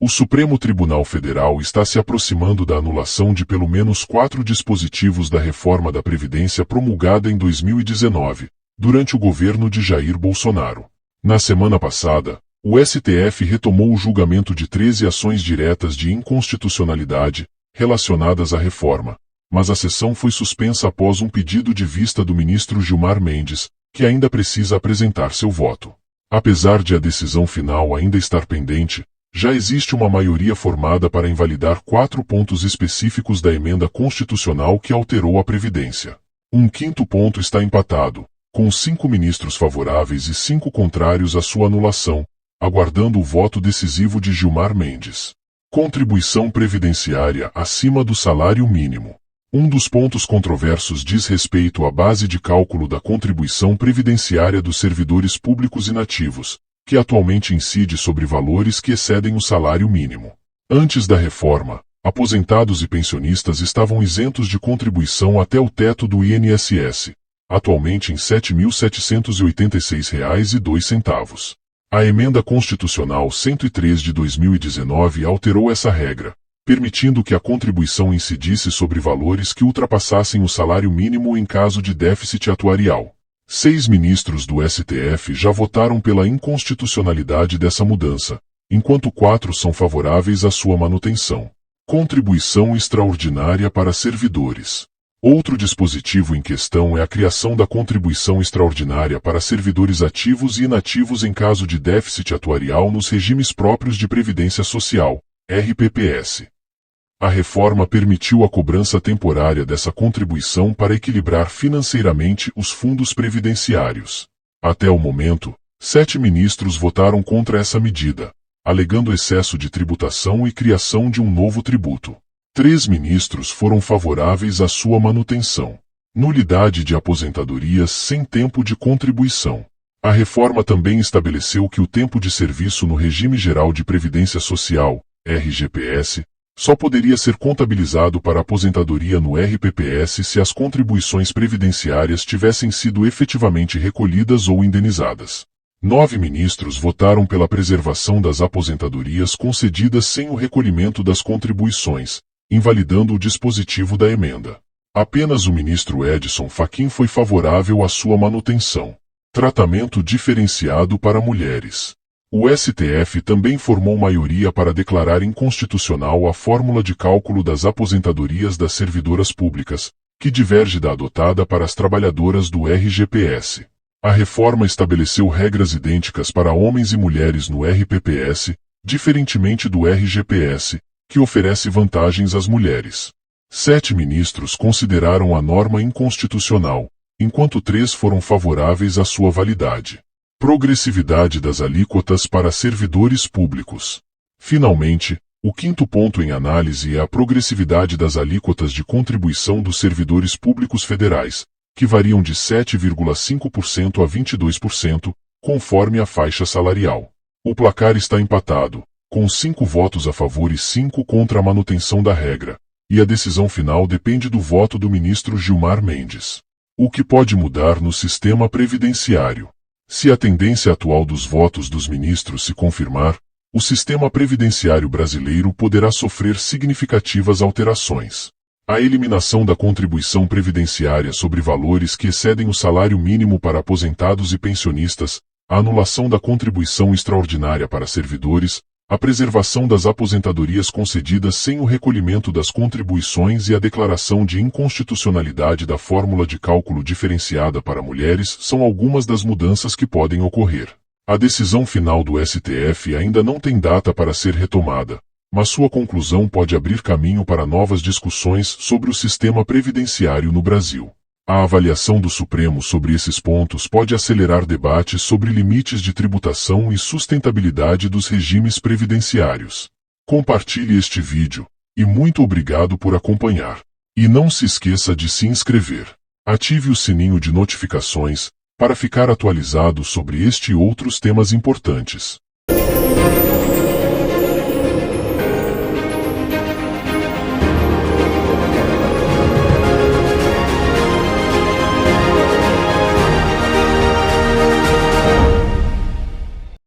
O Supremo Tribunal Federal está se aproximando da anulação de pelo menos 4 dispositivos da reforma da Previdência promulgada em 2019, durante o governo de Jair Bolsonaro. Na semana passada, o STF retomou o julgamento de 13 ações diretas de inconstitucionalidade relacionadas à reforma, mas a sessão foi suspensa após um pedido de vista do ministro Gilmar Mendes, que ainda precisa apresentar seu voto. Apesar de a decisão final ainda estar pendente, já existe uma maioria formada para invalidar 4 pontos específicos da emenda constitucional que alterou a Previdência. Um quinto ponto está empatado, com 5 ministros favoráveis e 5 contrários à sua anulação, aguardando o voto decisivo de Gilmar Mendes. Contribuição previdenciária acima do salário mínimo. Um dos pontos controversos diz respeito à base de cálculo da contribuição previdenciária dos servidores públicos inativos, que atualmente incide sobre valores que excedem o salário mínimo. Antes da reforma, aposentados e pensionistas estavam isentos de contribuição até o teto do INSS, atualmente em R$ 7.786,02. A Emenda Constitucional 103 de 2019 alterou essa regra, permitindo que a contribuição incidisse sobre valores que ultrapassassem o salário mínimo em caso de déficit atuarial. 6 ministros do STF já votaram pela inconstitucionalidade dessa mudança, enquanto 4 são favoráveis à sua manutenção. Contribuição extraordinária para servidores. Outro dispositivo em questão é a criação da contribuição extraordinária para servidores ativos e inativos em caso de déficit atuarial nos regimes próprios de Previdência Social, RPPS. A reforma permitiu a cobrança temporária dessa contribuição para equilibrar financeiramente os fundos previdenciários. Até o momento, 7 ministros votaram contra essa medida, alegando excesso de tributação e criação de um novo tributo. 3 ministros foram favoráveis à sua manutenção. Nulidade de aposentadorias sem tempo de contribuição. A reforma também estabeleceu que o tempo de serviço no Regime Geral de Previdência Social, RGPS, só poderia ser contabilizado para aposentadoria no RPPS se as contribuições previdenciárias tivessem sido efetivamente recolhidas ou indenizadas. 9 ministros votaram pela preservação das aposentadorias concedidas sem o recolhimento das contribuições, invalidando o dispositivo da emenda. Apenas o ministro Edson Fachin foi favorável à sua manutenção. Tratamento diferenciado para mulheres. O STF também formou maioria para declarar inconstitucional a fórmula de cálculo das aposentadorias das servidoras públicas, que diverge da adotada para as trabalhadoras do RGPS. A reforma estabeleceu regras idênticas para homens e mulheres no RPPS, diferentemente do RGPS, que oferece vantagens às mulheres. 7 ministros consideraram a norma inconstitucional, enquanto 3 foram favoráveis à sua validade. Progressividade das alíquotas para servidores públicos. Finalmente, o quinto ponto em análise é a progressividade das alíquotas de contribuição dos servidores públicos federais, que variam de 7,5% a 22%, conforme a faixa salarial. O placar está empatado, com 5 votos a favor e 5 contra a manutenção da regra, e a decisão final depende do voto do ministro Gilmar Mendes. O que pode mudar no sistema previdenciário? Se a tendência atual dos votos dos ministros se confirmar, o sistema previdenciário brasileiro poderá sofrer significativas alterações. A eliminação da contribuição previdenciária sobre valores que excedem o salário mínimo para aposentados e pensionistas, a anulação da contribuição extraordinária para servidores, a preservação das aposentadorias concedidas sem o recolhimento das contribuições e a declaração de inconstitucionalidade da fórmula de cálculo diferenciada para mulheres são algumas das mudanças que podem ocorrer. A decisão final do STF ainda não tem data para ser retomada, mas sua conclusão pode abrir caminho para novas discussões sobre o sistema previdenciário no Brasil. A avaliação do Supremo sobre esses pontos pode acelerar debates sobre limites de tributação e sustentabilidade dos regimes previdenciários. Compartilhe este vídeo, e muito obrigado por acompanhar. E não se esqueça de se inscrever. Ative o sininho de notificações, para ficar atualizado sobre este e outros temas importantes.